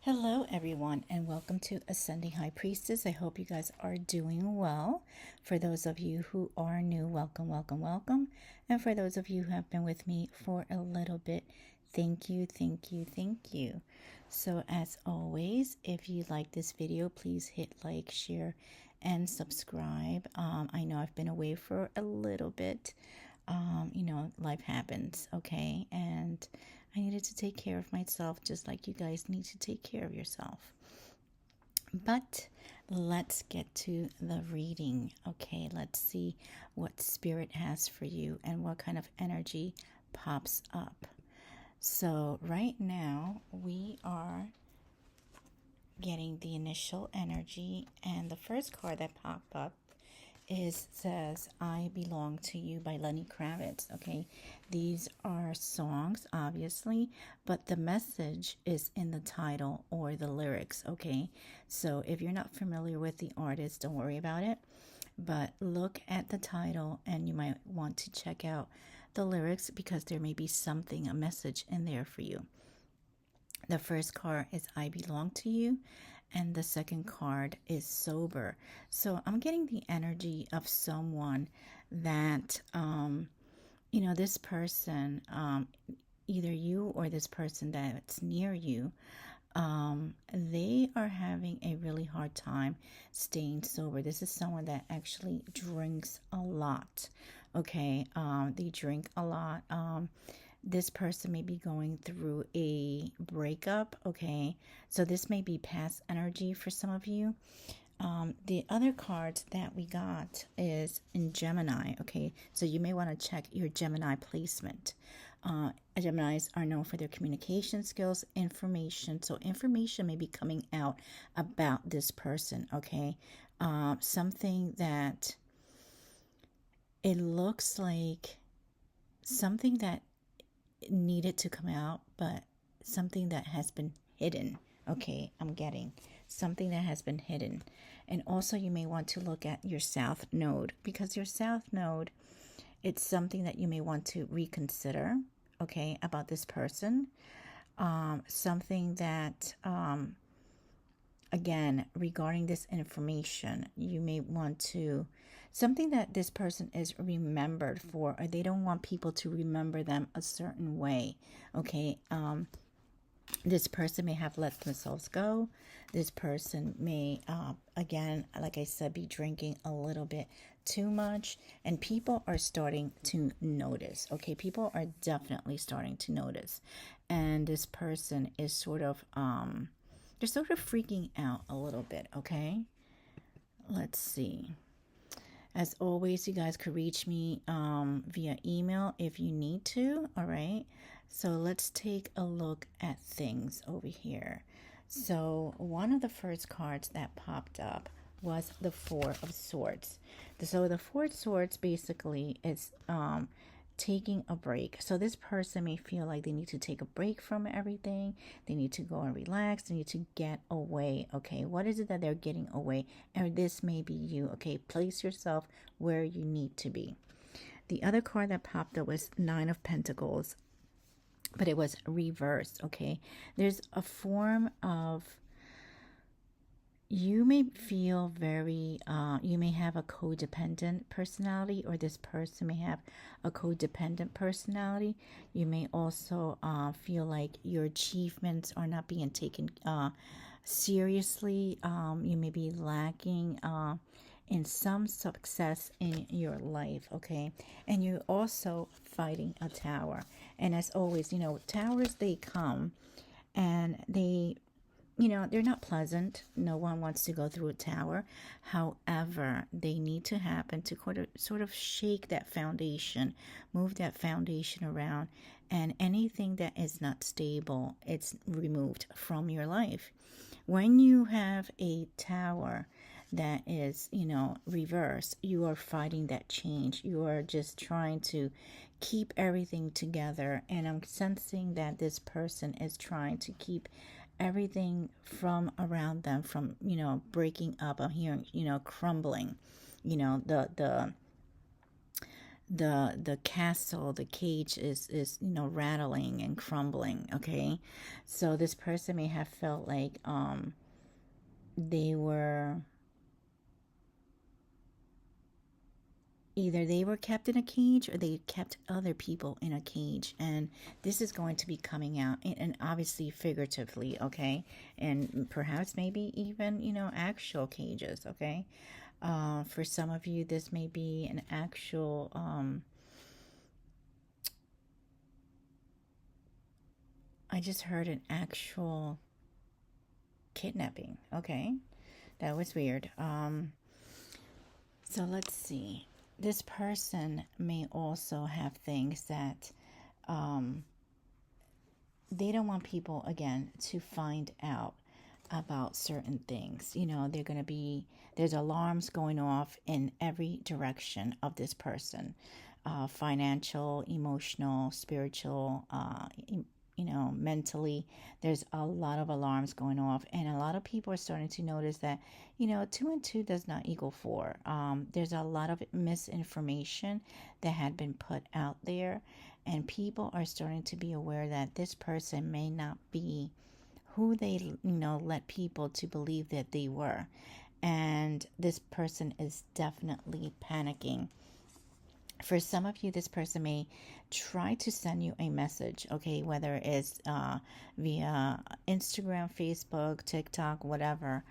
Hello, everyone, and welcome to Ascending High Priestess. I hope you guys are doing well. For those of you who are new, welcome, welcome, welcome. And for those of you who have been with me for a little bit, thank you, thank you, thank you. So, as always, if you like this video, please hit like, share, and subscribe. I know I've been away for a little bit. Life happens, okay? And I needed to take care of myself just like you guys need to take care of yourself. But let's get to the reading, okay? Let's see what Spirit has for you and what kind of energy pops up. So right now we are getting the initial energy, and the first card that popped up says I Belong to You by Lenny Kravitz. Okay, these are songs obviously, but the message is in the title or the lyrics. Okay, so if you're not familiar with the artist, don't worry about it, but look at the title and you might want to check out the lyrics because there may be a message in there for you. The first card is I Belong to You, and the second card is Sober. So I'm getting the energy of someone that, this person, either you or this person that's near you, they are having a really hard time staying sober. This is someone that actually drinks a lot. Okay, they drink a lot. This person may be going through a breakup. Okay, so this may be past energy for some of you. The other cards that we got is in Gemini. Okay, so you may want to check your Gemini placement. Geminis are known for their communication skills, information. So information may be coming out about this person. Okay, something that it looks like something that needed to come out, but something that has been hidden. Okay, I'm getting something that has been hidden. And also you may want to look at your South Node, because your South Node, it's something that you may want to reconsider, okay, about this person. Something that, again, regarding this information, you may want to, something that this person is remembered for, or they don't want people to remember them a certain way. Okay, this person may have let themselves go. This person may, again, like I said, be drinking a little bit too much, and people are starting to notice. Okay, people are definitely starting to notice, and this person is sort of, they're sort of freaking out a little bit. Okay, let's see. As always, you guys could reach me via email if you need to. All right. So let's take a look at things over here. So one of the first cards that popped up was the Four of Swords. So the Four of Swords basically is taking a break. So this person may feel like they need to take a break from everything. They need to go and relax. They need to get away. Okay, what is it that they're getting away? And this may be you. Okay, place yourself where you need to be. The other card that popped up was Nine of Pentacles, but it was reversed. Okay, there's a form of, you may feel very, you may have a codependent personality, or this person may have a codependent personality. You may also feel like your achievements are not being taken seriously. You may be lacking in some success in your life, okay? And you're also fighting a tower. And as always, towers, they come and they're not pleasant. No one wants to go through a tower. However, they need to happen to sort of shake that foundation, move that foundation around, and anything that is not stable, it's removed from your life. When you have a tower that is, reversed, you are fighting that change. You are just trying to keep everything together. And I'm sensing that this person is trying to keep everything from around them from, breaking up. I'm hearing, crumbling, the the castle, the cage is rattling and crumbling. Okay, so this person may have felt like they were either they were kept in a cage or they kept other people in a cage, and this is going to be coming out, and obviously figuratively. Okay, and perhaps maybe even actual cages. Okay, for some of you this may be an actual I just heard an actual kidnapping. Okay, that was weird. So let's see. This person may also have things that um, they don't want people, again, to find out about certain things. They're going to be, there's alarms going off in every direction of this person, financial, emotional, spiritual, mentally. There's a lot of alarms going off, and a lot of people are starting to notice that, two and two does not equal four. There's a lot of misinformation that had been put out there, and people are starting to be aware that this person may not be who they let people to believe that they were, and this person is definitely panicking. For some of you, this person may try to send you a message, okay, whether it's via Instagram, Facebook, TikTok, whatever.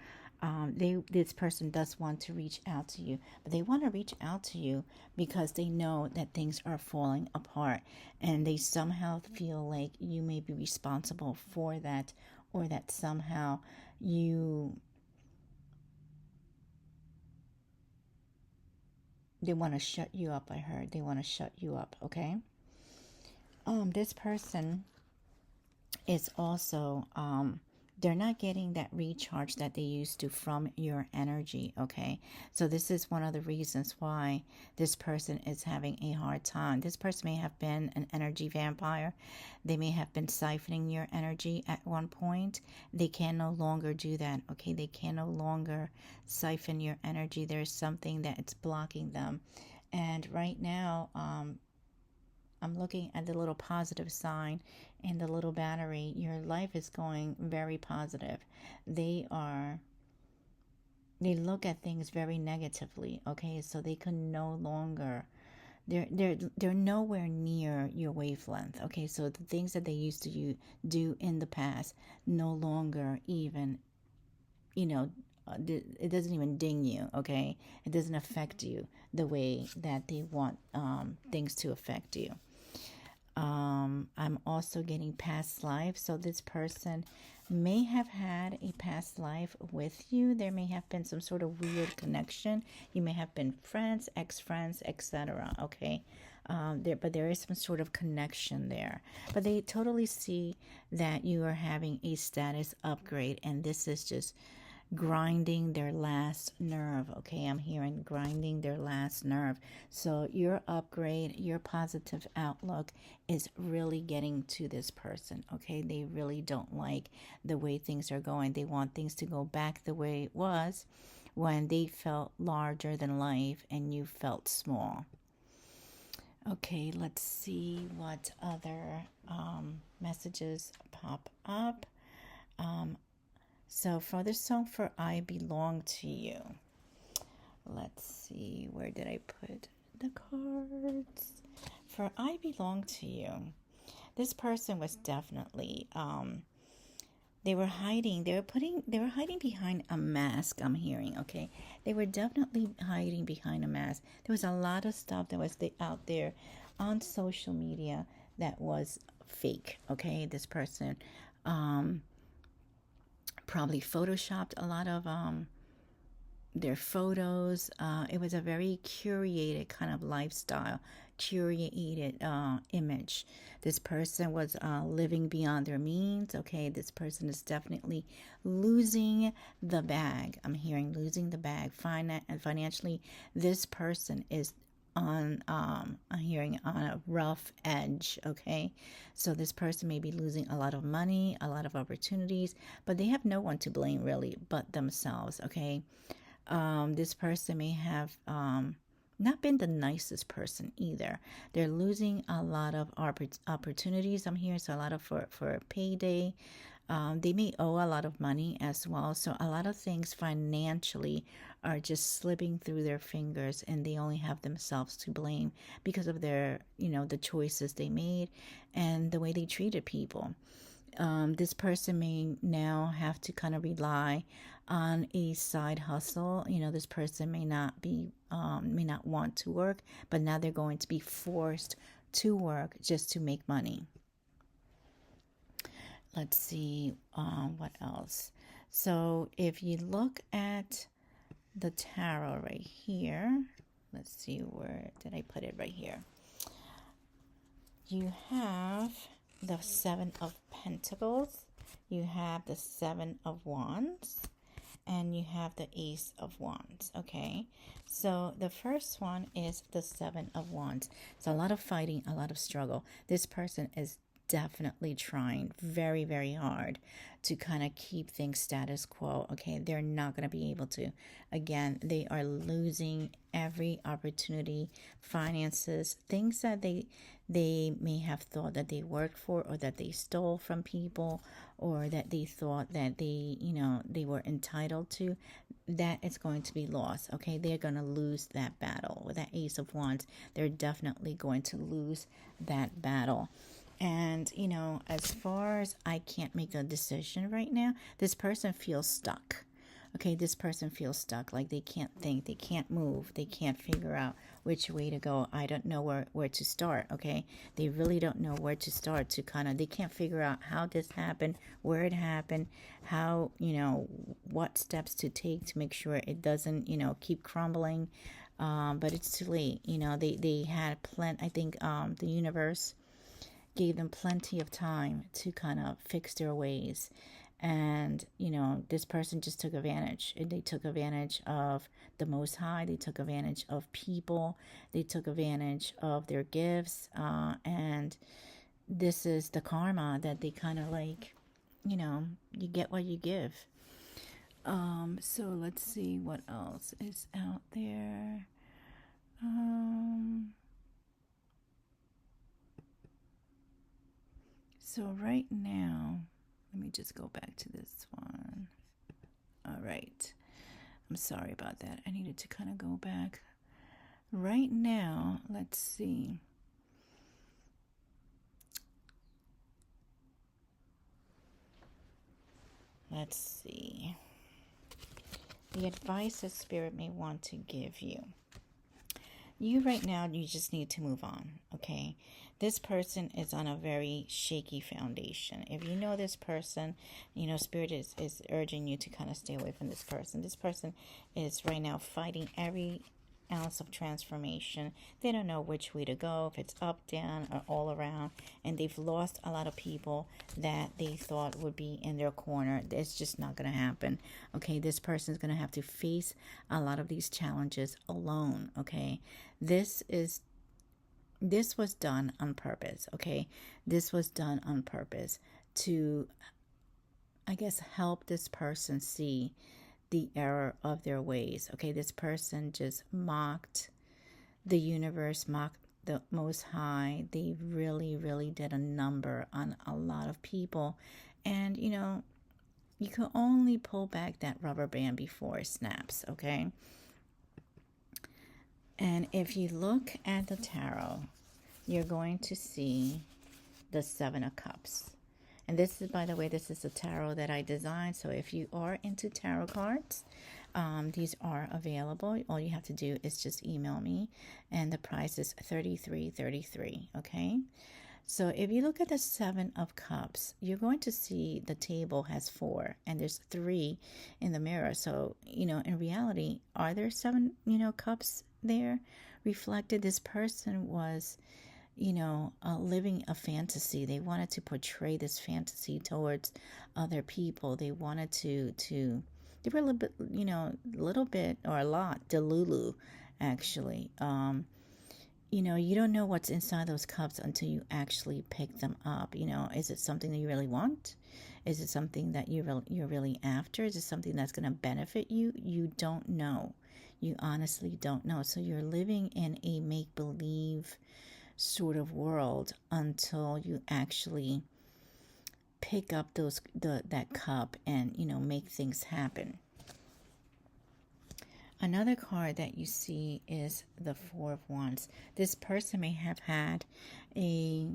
This person does want to reach out to you, but they want to reach out to you because they know that things are falling apart, and they somehow feel like you may be responsible for that, or that somehow you they want to shut you up. I heard they want to shut you up. Okay. This person is also they're not getting that recharge that they used to from your energy. Okay, so this is one of the reasons why this person is having a hard time. This person may have been an energy vampire. They may have been siphoning your energy at one point. They can no longer do that. Okay, they can no longer siphon your energy. There's something that it's blocking them, and right now I'm looking at the little positive sign and the little battery. Your life is going very positive. They are, they look at things very negatively. Okay, so they can no longer, they're nowhere near your wavelength. Okay, so the things that they used to do in the past no longer even, you know, it doesn't even ding you. Okay, it doesn't affect you the way that they want things to affect you. I'm also getting past life. So this person may have had a past life with you. There may have been some sort of weird connection. You may have been friends, ex-friends, etc. Okay. But there is some sort of connection there. But they totally see that you are having a status upgrade, and this is just grinding their last nerve. Okay, I'm hearing grinding their last nerve. So your upgrade, your positive outlook is really getting to this person. Okay, they really don't like the way things are going. They want things to go back the way it was when they felt larger than life and you felt small. Okay, let's see what other messages pop up. So for this song, for I Belong to You, let's see, where did I put the cards? For I Belong to You, this person was definitely they were hiding behind a mask. I'm hearing. Okay, they were definitely hiding behind a mask. There was a lot of stuff that was out there on social media that was fake. Okay, this person probably photoshopped a lot of their photos. It was a very curated kind of lifestyle, curated image. This person was living beyond their means. Okay, this person is definitely losing the bag. I'm hearing losing the bag. Financially, this person is on I'm hearing on a rough edge. Okay, so this person may be losing a lot of money, a lot of opportunities, but they have no one to blame really but themselves. Okay, this person may have not been the nicest person either. They're losing a lot of opportunities. I'm here, so a lot of for payday. They may owe a lot of money as well. So a lot of things financially are just slipping through their fingers, and they only have themselves to blame because of their, the choices they made and the way they treated people. This person may now have to kind of rely on a side hustle. This person may not want to work, but now they're going to be forced to work just to make money. Let's see what else. So if you look at the tarot right here, let's see, where did I put it? Right here. You have the Seven of Pentacles, you have the Seven of Wands, and you have the Ace of Wands. Okay, so the first one is the Seven of Wands. It's a lot of fighting, a lot of struggle. This person is definitely trying very, very hard to kind of keep things status quo. Okay, they're not going to be able to. Again, they are losing every opportunity, finances, things that they may have thought that they worked for, or that they stole from people, or that they thought that they were entitled to. That is going to be lost. Okay, they're going to lose that battle. With that Ace of Wands, they're definitely going to lose that battle. And, as far as I can't make a decision right now, this person feels stuck. Okay, this person feels stuck, like they can't think, they can't move, they can't figure out which way to go. I don't know where to start, okay? They really don't know where to start they can't figure out how this happened, where it happened, how, what steps to take to make sure it doesn't, keep crumbling. But it's too late. They had plenty, I think the universe gave them plenty of time to kind of fix their ways. And, this person just took advantage. They took advantage of the Most High. They took advantage of people. They took advantage of their gifts. And this is the karma that they kind of you get what you give. So let's see what else is out there. So right now, let me just go back to this one. All right. I'm sorry about that. I needed to kind of go back. Right now, let's see. Let's see. The advice that Spirit may want to give you. You right now, you just need to move on, okay? This person is on a very shaky foundation. If you know this person, Spirit is urging you to kind of stay away from this person. This person is right now fighting every ounce of transformation. They don't know which way to go, if it's up, down, or all around. And they've lost a lot of people that they thought would be in their corner. It's just not going to happen. Okay, this person is going to have to face a lot of these challenges alone. Okay, this was done on purpose. Okay, this was done on purpose to, I guess, help this person see the error of their ways. Okay, this person just mocked the universe, mocked the Most High. They really, really did a number on a lot of people. And, you can only pull back that rubber band before it snaps, okay? And if you look at the tarot, you're going to see the Seven of Cups. And this is, by the way, this is a tarot that I designed. So if you are into tarot cards, these are available. All you have to do is just email me. And the price is $33.33, okay? So if you look at the Seven of Cups, you're going to see the table has 4. And there's 3 in the mirror. So, in reality, are there 7, cups there reflected? This person was living a fantasy. They wanted to portray this fantasy towards other people. They wanted to they were a little bit or a lot delulu, actually. You don't know what's inside those cups until you actually pick them up. Is it something that you really want? Is it something that you're really after? Is it something that's going to benefit you? You don't know. You honestly don't know. So you're living in a make-believe sort of world until you actually pick up that cup and, make things happen. Another card that you see is the Four of Wands. This person may have had a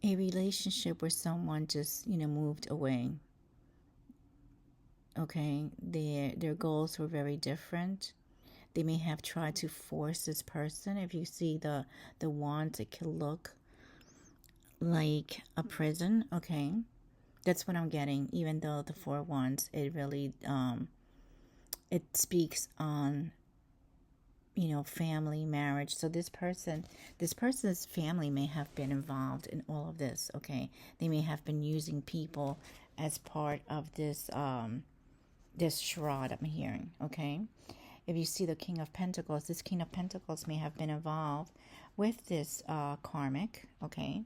relationship where someone just, moved away. Okay, their goals were very different. They may have tried to force this person. If you see the wands, it can look like a prison. Okay, that's what I'm getting. Even though the Four of Wands, it really it speaks on, family, marriage. So this person's family may have been involved in all of this. Okay, they may have been using people as part of this this charade I'm hearing. Okay, if you see the King of Pentacles, this King of Pentacles may have been involved with this karmic. Okay,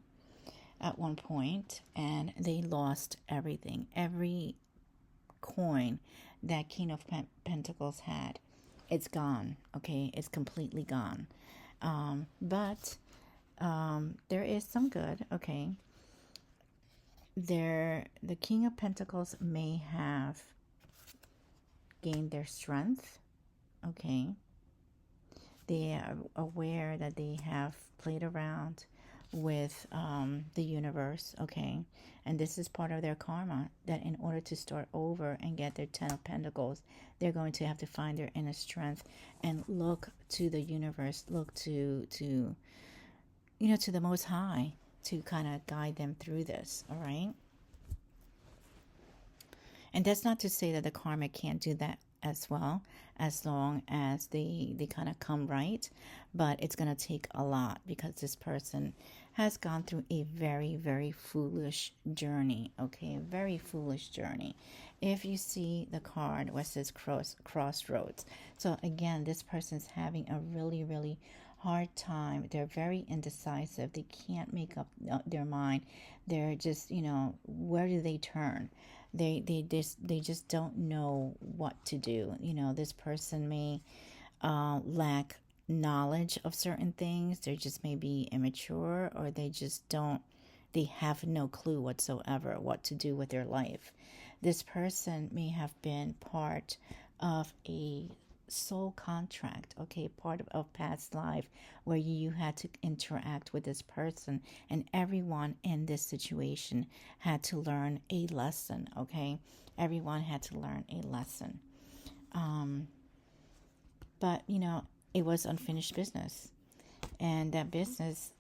at one point, and they lost everything, every coin that King of Pentacles had. It's gone. Okay, it's completely gone. But there is some good. Okay, the King of Pentacles may have gained their strength. Okay, they are aware that they have played around with the universe. Okay, and this is part of their karma, that in order to start over and get their 10 of Pentacles, they're going to have to find their inner strength and look to the universe, look to to the Most High to kind of guide them through this. All right, and that's not to say that the karma can't do that as well, as long as they kind of come right. But it's going to take a lot, because this person has gone through a very, very foolish journey. Okay, a very foolish journey. If you see the card where it says crossroads, so again, this person's having a really, really hard time. They're very indecisive. They can't make up their mind. They're just, where do they turn? They just don't know what to do. This person may lack knowledge of certain things. They just may be immature, or they have no clue whatsoever what to do with their life. This person may have been part of a soul contract, okay, part of past life, where you had to interact with this person, and everyone in this situation had to learn a lesson. Okay, everyone had to learn a lesson. But it was unfinished business, and that business,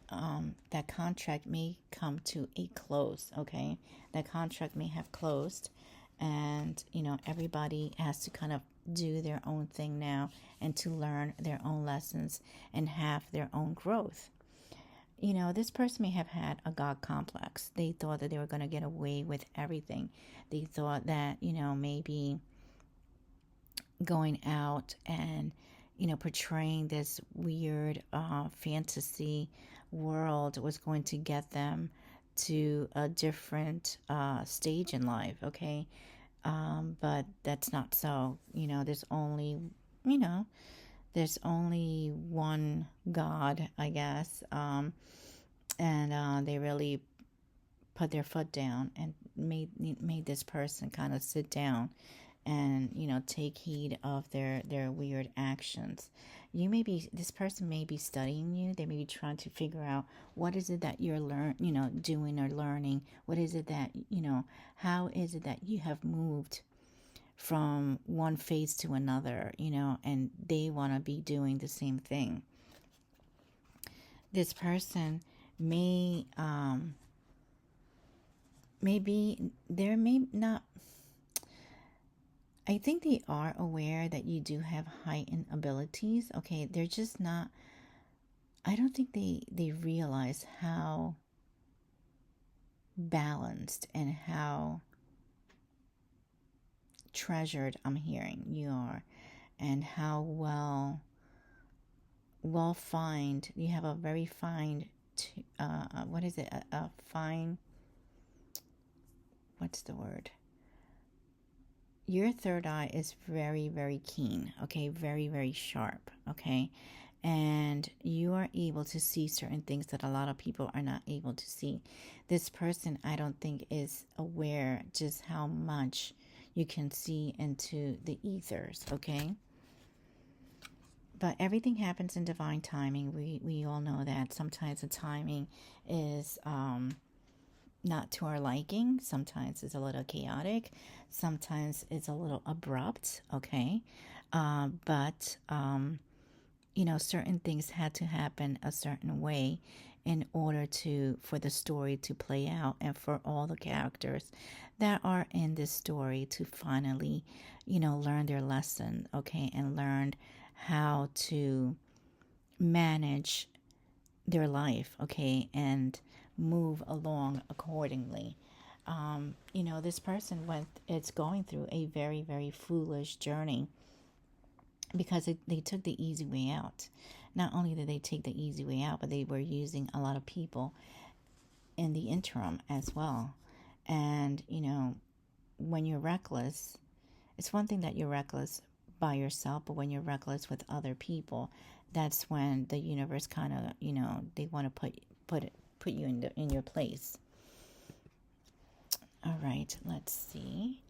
that contract may come to a close. Okay, that contract may have closed, and everybody has to kind of do their own thing now, and to learn their own lessons and have their own growth. This person may have had a God complex. They thought that they were going to get away with everything. They thought that maybe going out and portraying this weird fantasy world was going to get them to a different stage in life. Okay, but that's not so. There's only one God, I guess, and they really put their foot down and made this person kind of sit down and take heed of their weird actions. This person may be studying you. They may be trying to figure out what is it that you're doing or learning. What is it that how is it that you have moved from one phase to another, and they want to be doing the same thing. This person may there may not, I think they are aware that you do have heightened abilities. Okay, they're just not, I don't think they realize how balanced and how treasured I'm hearing you are, and how well fined you have. A very fine what is it, a fine, what's the word, your third eye is very, very keen, okay? Very, very sharp, okay? And you are able to see certain things that a lot of people are not able to see. This person, I don't think, is aware just how much you can see into the ethers, okay? But everything happens in divine timing. We all know that. Sometimes the timing is not to our liking. Sometimes it's a little chaotic. Sometimes it's a little abrupt, okay? But you know, certain things had to happen a certain way in order for the story to play out, and for all the characters that are in this story to finally, you know, learn their lesson, okay, and learn how to manage their life, okay, and move along accordingly. You know, this person it's going through a very, very foolish journey because they took the easy way out. Not only did they take the easy way out, but they were using a lot of people in the interim as well. And, you know, when you're reckless, it's one thing that you're reckless by yourself, but when you're reckless with other people, that's when the universe kind of, you know, they want to put you in your place. All right, let's see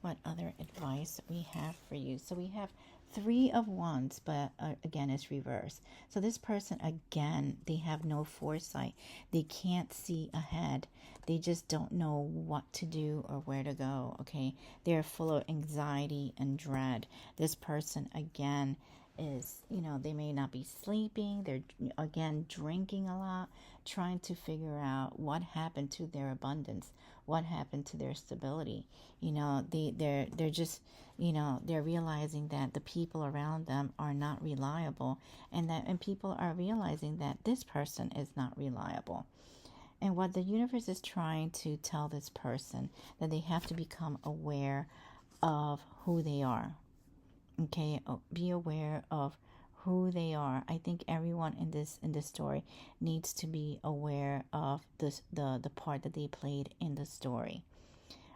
what other advice we have for you. So we have Three of Wands, but again, it's reverse. So this person, again, they have no foresight. They can't see ahead. They just don't know what to do or where to go, okay? They're full of anxiety and dread. This person, again, is, you know, they may not be sleeping. They're, again, drinking a lot, trying to figure out what happened to their abundance, what happened to their stability. You know, they're just, you know, they're realizing that the people around them are not reliable, and people are realizing that this person is not reliable. And what the universe is trying to tell this person, that they have to become aware of who they are. Okay, be aware of who they are. I think everyone in this story needs to be aware of the part that they played in the story.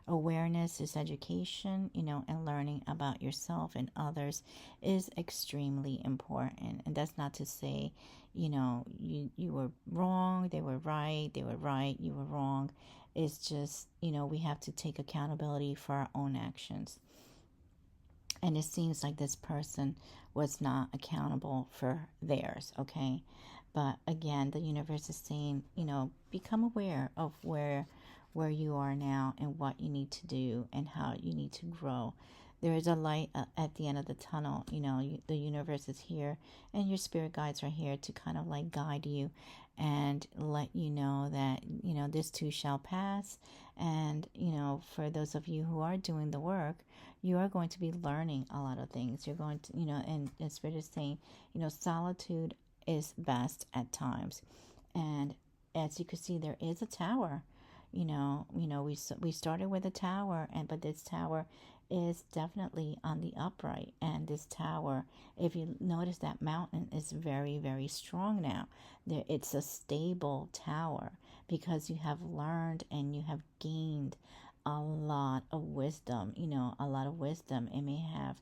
Awareness is education, you know, and learning about yourself and others is extremely important. And that's not to say, you know, you were wrong, they were right, they were right, you were wrong. It's just, you know, we have to take accountability for our own actions. And it seems like this person was not accountable for theirs, okay? But again, the universe is saying, you know, become aware of where you are now and what you need to do and how you need to grow. There is a light at the end of the tunnel. You know, the universe is here, and your spirit guides are here to kind of like guide you and let you know that, you know, this too shall pass. And, you know, for those of you who are doing the work, you are going to be learning a lot of things. You're going to, you know, and spirit is saying, you know, solitude is best at times. And as you can see, there is a tower. We started with a tower, but this tower is definitely on the upright. And this tower, if you notice, that mountain is very, very strong now. It's a stable tower because you have learned and you have gained a lot of wisdom. A lot of wisdom. It may have,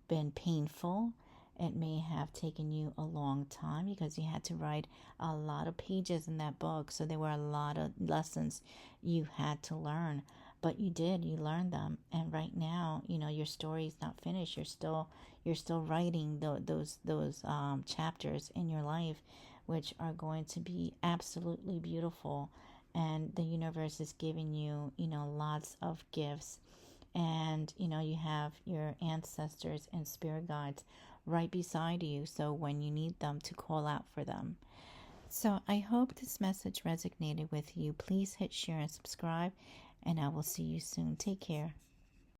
been painful. It may have taken you a long time because you had to write a lot of pages in that book. So there were a lot of lessons you had to learn, but you learned them. And right now, your story is not finished. You're still writing those chapters in your life, which are going to be absolutely beautiful. And the universe is giving you, lots of gifts. And, you have your ancestors and spirit guides right beside you, so when you need them, to call out for them. So I hope this message resonated with you. Please hit share and subscribe, and I will see you soon. Take care.